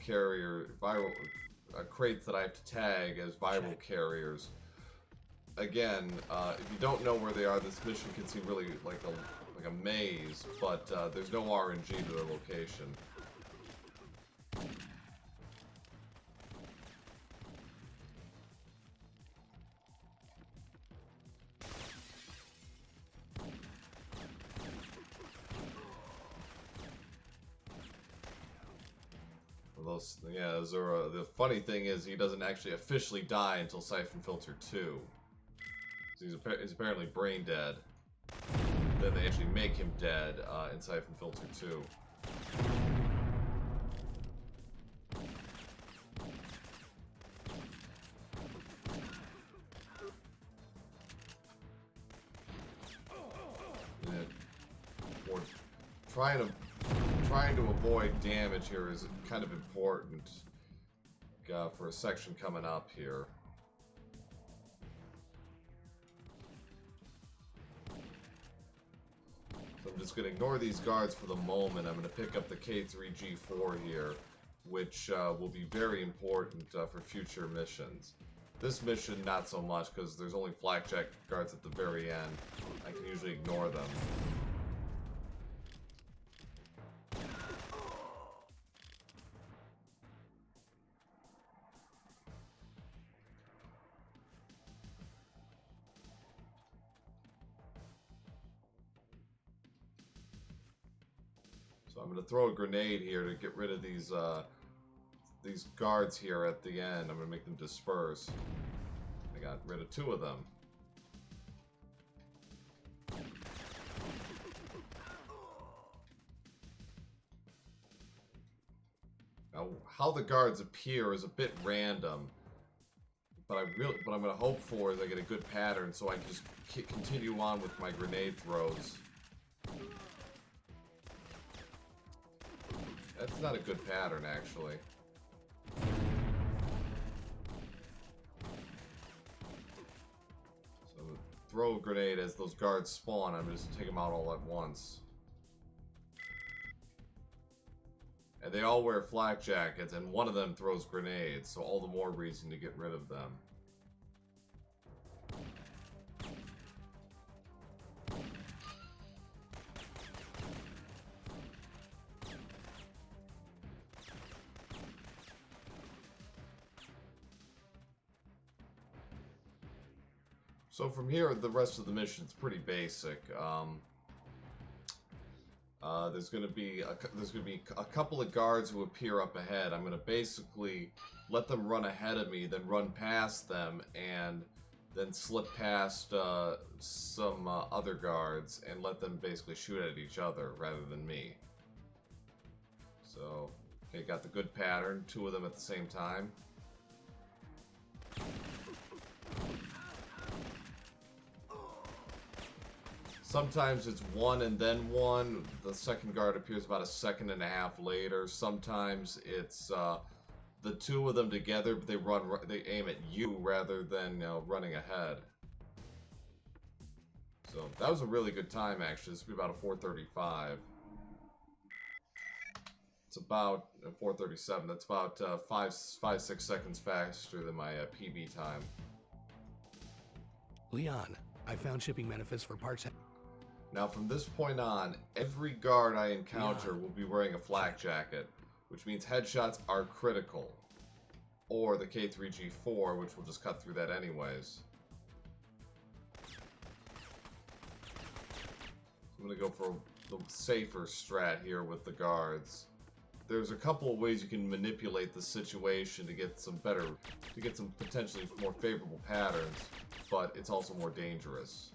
crates that I have to tag as viral carriers. Again, if you don't know where they are, this mission can seem really like a maze, but there's no RNG to their location. Yeah, Zura. The funny thing is, he doesn't actually officially die until Syphon Filter 2. So he's apparently brain dead. Then they actually make him dead in Syphon Filter 2. Yeah. Or trying to avoid damage here is kind of important for a section coming up here. So I'm just going to ignore these guards for the moment. I'm going to pick up the K3G4 here, which will be very important for future missions. This mission, not so much, because there's only flakjack guards at the very end. I can usually ignore them. So I'm going to throw a grenade here to get rid of these guards here at the end. I'm going to make them disperse. I got rid of 2 of them. Now, how the guards appear is a bit random, but what I'm going to hope for is I get a good pattern so I can just continue on with my grenade throws. That's not a good pattern, actually. So throw a grenade as those guards spawn. I'm just take them out all at once. And they all wear flak jackets, and one of them throws grenades, so all the more reason to get rid of them. So from here, the rest of the mission's pretty basic. There's going to be a couple of guards who appear up ahead. I'm going to basically let them run ahead of me, then run past them, and then slip past some other guards and let them basically shoot at each other rather than me. So, okay, got the good pattern. 2 of them at the same time. Sometimes it's one and then one. The second guard appears about a second and a half later. Sometimes it's the two of them together, but they aim at you rather than running ahead. So that was a really good time, actually. This would be about a 4:35. It's about 4:37. That's about 6 seconds faster than my PB time. Leon, I found shipping manifest for parts. Now, from this point on, every guard I encounter will be wearing a flak jacket, which means headshots are critical. Or the K3G4, which will just cut through that anyways. I'm going to go for the safer strat here with the guards. There's a couple of ways you can manipulate the situation to get some potentially more favorable patterns, but it's also more dangerous.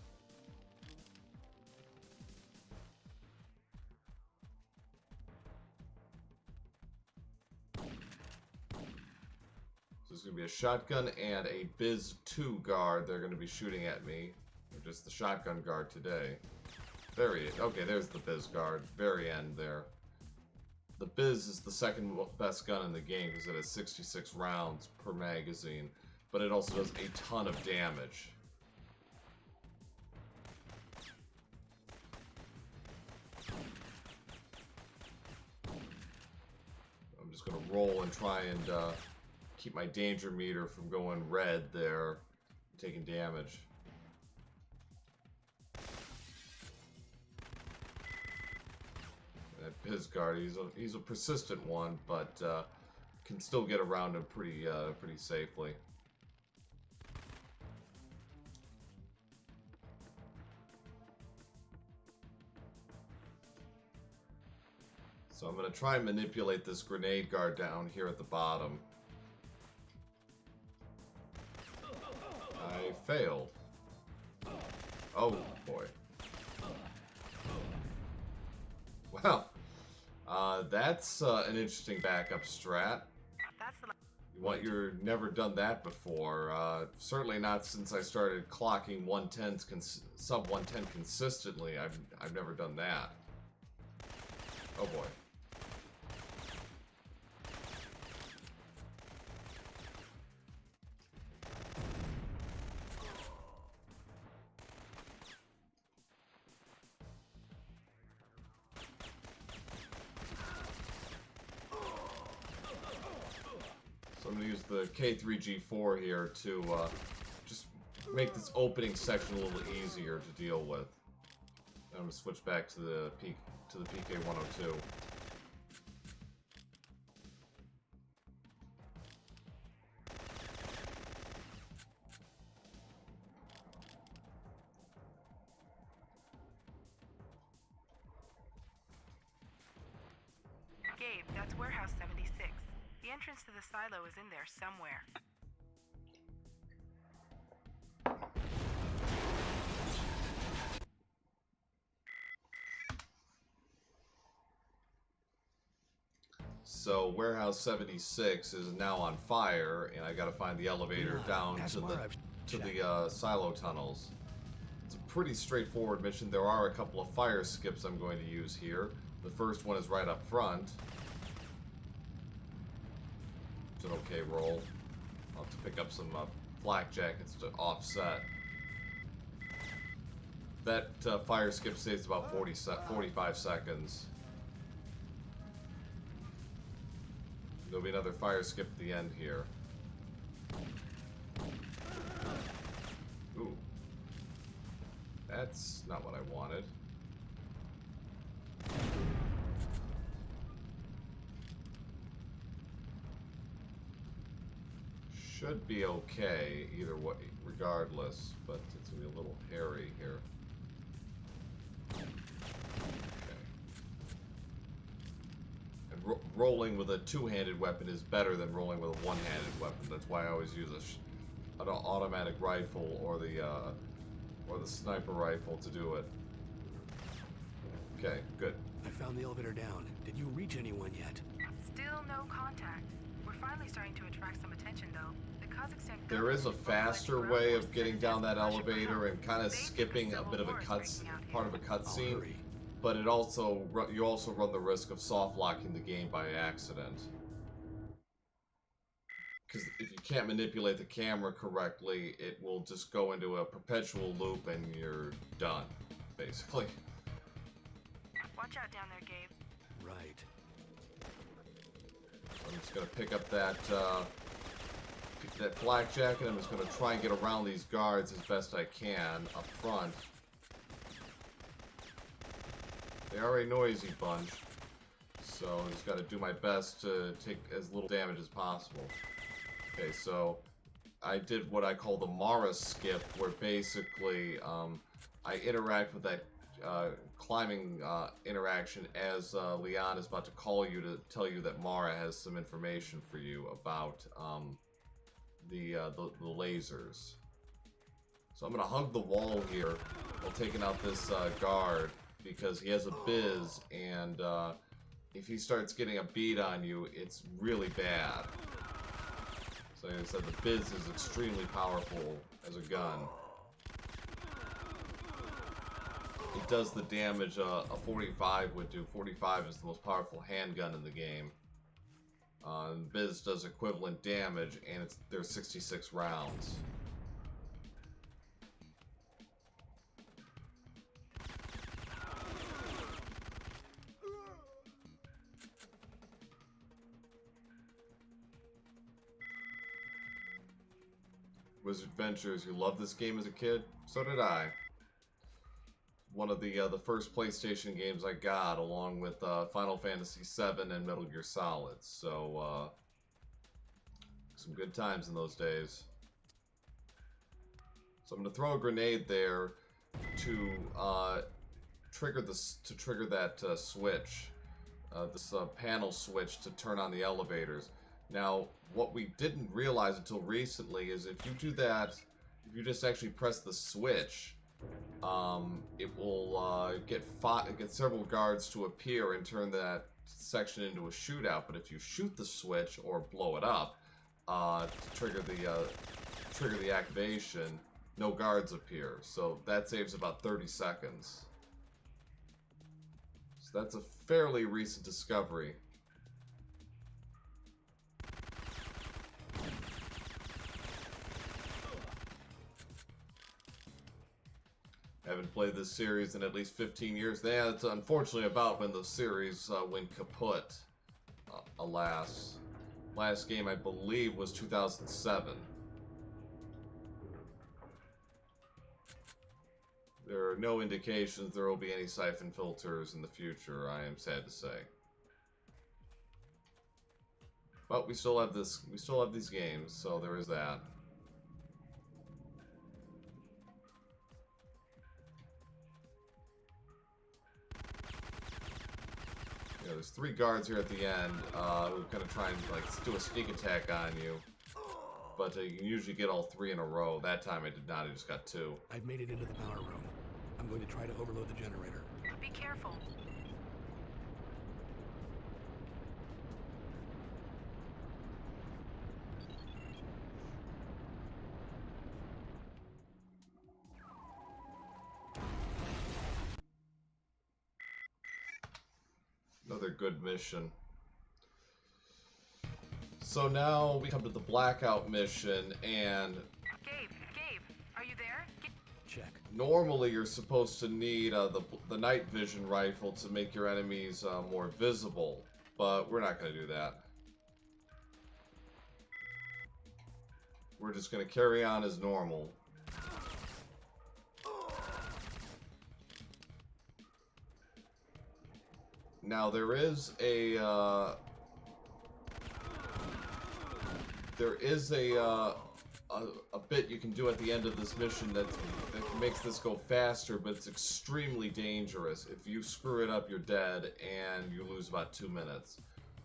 There's going to be a shotgun and a Biz 2 guard. They're going to be shooting at me. Or just the shotgun guard today. There he is. Okay, there's the Biz guard. Very end there. The Biz is the second best gun in the game because it has 66 rounds per magazine. But it also does a ton of damage. I'm just going to roll and try and keep my danger meter from going red there, taking damage. That Biz guard, he's a persistent one, but can still get around him pretty safely. So I'm going to try and manipulate this grenade guard down here at the bottom. I failed. Oh boy. Well, that's an interesting backup strat. You've never done that before. Certainly not since I started clocking 110s, sub 110 consistently. I've never done that. Oh boy. I'm going to use the K3G4 here to just make this opening section a little easier to deal with. I'm going to switch back to the PK102. Gabe, that's warehouse 76. The entrance to the silo is in there somewhere. So warehouse 76 is now on fire, and I got to find the elevator down to the silo tunnels. It's a pretty straightforward mission. There are a couple of fire skips I'm going to use here. The first one is right up front. It's an okay roll. I'll have to pick up some flak jackets to offset. That fire skip saves about 45 seconds. There'll be another fire skip at the end here. Ooh. That's not what I wanted. Should be okay either way, regardless, but it's gonna be a little hairy here. Okay. And rolling with a two-handed weapon is better than rolling with a one-handed weapon. That's why I always use an automatic rifle or the sniper rifle to do it. Okay, good. I found the elevator down. Did you reach anyone yet? Still no contact. We're finally starting to attract some attention, though. The Kazakhstan There is a faster way of getting down that elevator and kind of skipping a bit of a part of a cutscene, hurry. but you also run the risk of soft locking the game by accident. Because if you can't manipulate the camera correctly, it will just go into a perpetual loop and you're done, basically. Watch out down there, Gabe. Right. I'm just gonna pick up that flak jacket. I'm just gonna try and get around these guards as best I can up front. They are a noisy bunch, so I just gotta do my best to take as little damage as possible. Okay, so I did what I call the Mara skip, where basically I interact with that climbing interaction as Leon is about to call you to tell you that Mara has some information for you about the lasers. So I'm gonna hug the wall here while taking out this guard because he has a biz, and if he starts getting a bead on you, it's really bad. So like I said, the biz is extremely powerful as a gun. It does the damage a 45 would do. 45 is the most powerful handgun in the game. And biz does equivalent damage, and there's 66 rounds. Wizard Adventures, you loved this game as a kid? So did I. One of the first PlayStation games I got, along with Final Fantasy VII and Metal Gear Solid. So, some good times in those days. So I'm going to throw a grenade there to trigger that switch, this panel switch to turn on the elevators. Now, what we didn't realize until recently is if you do that, if you just actually press the switch, it will get several guards to appear and turn that section into a shootout. But if you shoot the switch or blow it up to trigger the activation, no guards appear. So that saves about 30 seconds. So that's a fairly recent discovery. Haven't played this series in at least 15 years. Yeah, it's unfortunately about when the series went kaput. Alas. Last game, I believe, was 2007. There are no indications there will be any Syphon filters in the future, I am sad to say. But we still have these games, so there is that. Yeah, there's 3 guards here at the end who kind of try and like do a sneak attack on you. But you can usually get all 3 in a row. That time I did not, I just got 2. I've made it into the power room. I'm going to try to overload the generator. Be careful. Another good mission. So now we come to the blackout mission, and Gabe, are you there? Check. normally you're supposed to need the night vision rifle to make your enemies more visible, but we're not going to do that. We're just going to carry on as normal. Now there is a bit you can do at the end of this mission that makes this go faster, but it's extremely dangerous. If you screw it up, you're dead, and you lose about 2 minutes.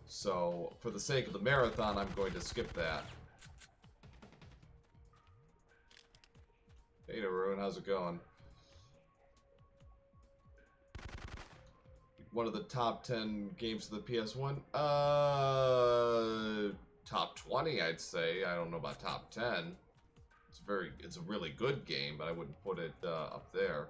So, for the sake of the marathon, I'm going to skip that. Hey, Narune, how's it going? One of the top 10 games of the PS1? top 20, I'd say. I don't know about top 10. It's a really good game, but I wouldn't put it up there.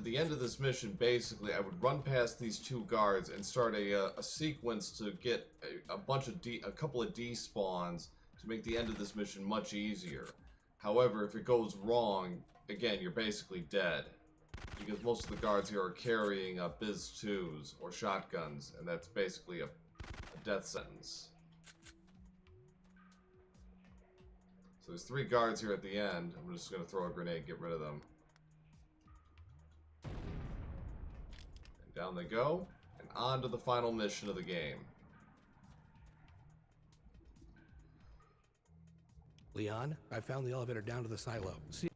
The end of this mission, basically, I would run past these two guards and start a sequence to get a couple of despawns to make the end of this mission much easier. However, if it goes wrong, again, you're basically dead, because most of the guards here are carrying Biz 2s or shotguns, and that's basically a death sentence. So there's 3 guards here at the end. I'm just going to throw a grenade, get rid of them. Down they go, and on to the final mission of the game. Leon, I found the elevator down to the silo. See.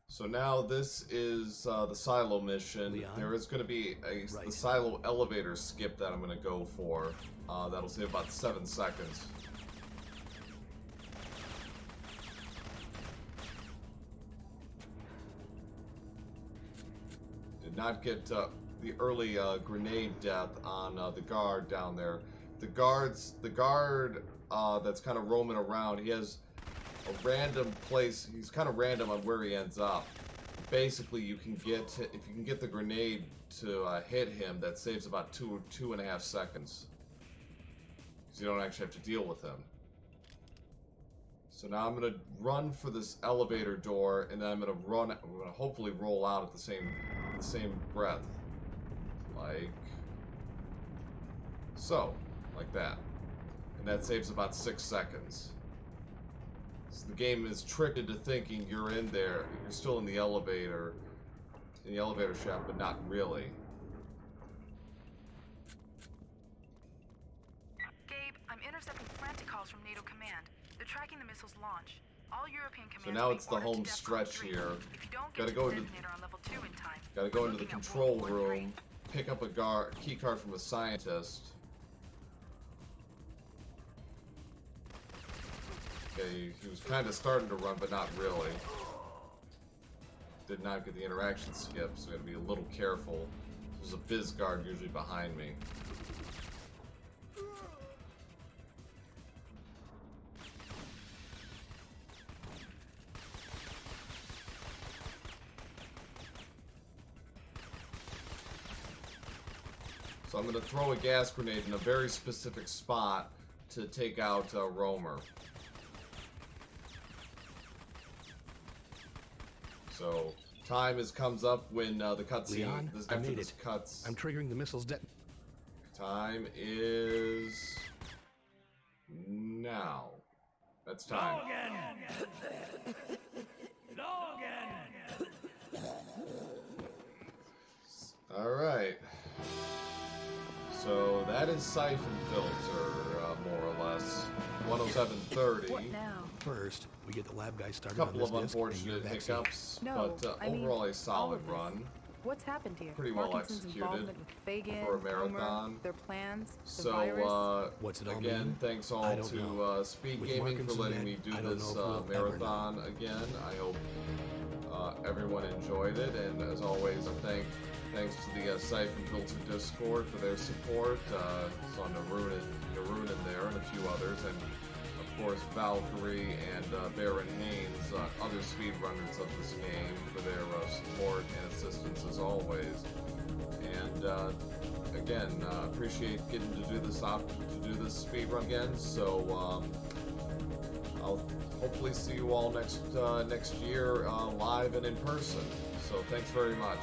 So now this is the silo mission. Leon? There is going to be the silo elevator skip that I'm going to go for. That'll save about 7 seconds. Not get the early grenade death on the guard down there. The guard that's kind of roaming around, he has a random place. He's kind of random on where he ends up. Basically, if you can get the grenade to hit him, that saves about 2.5 seconds. Because you don't actually have to deal with him. So now I'm gonna run for this elevator door, and then I'm gonna hopefully roll out at the same breath, like so, like that, and that saves about 6 seconds. So the game is tricked into thinking you're in there, you're still in the elevator shaft, but not really. Gabe, I'm intercepting frantic calls from NATO command. They're tracking the missile's launch. All European commands. So now it's the ordered home to DEFCON stretch 3. here. If you don't Gotta get go to the into detonator on level 2 in time, Gotta go we're into the looking at control World War III. room, pick up a key card from a scientist. Okay, he was kind of starting to run, but not really. Did not get the interaction skip, so I gotta be a little careful. There's a Biz guard usually behind me. So I'm going to throw a gas grenade in a very specific spot to take out Romer. So time comes up when the cutscene. Leon, I made it. Cuts. I'm triggering the missile's Time is now. That's time. All right. So that is Syphon filter, more or less. 10730. What now? First, we get the lab guy started A couple on of this disc, and unfortunate you're vaccine. hiccups, No, but I mean, overall a all solid of this. run. What's happened here? Pretty well Parkinson's executed involvement with Fagin, for a marathon. Homer, their plans, the So, virus. What's it all again, mean? thanks all I don't to know. Speed With Gaming for Parkinson letting dead, me do I don't this know if we'll ever marathon again. I hope everyone enjoyed it, and as always, thanks to the Syphon Filter Discord for their support. Saw Naroon in there and a few others, and of course Valkyrie and Baron Haynes, other speedrunners of this game, for their support and assistance as always. And again, appreciate getting to do this speedrun again. So I'll hopefully see you all next year live and in person. So thanks very much.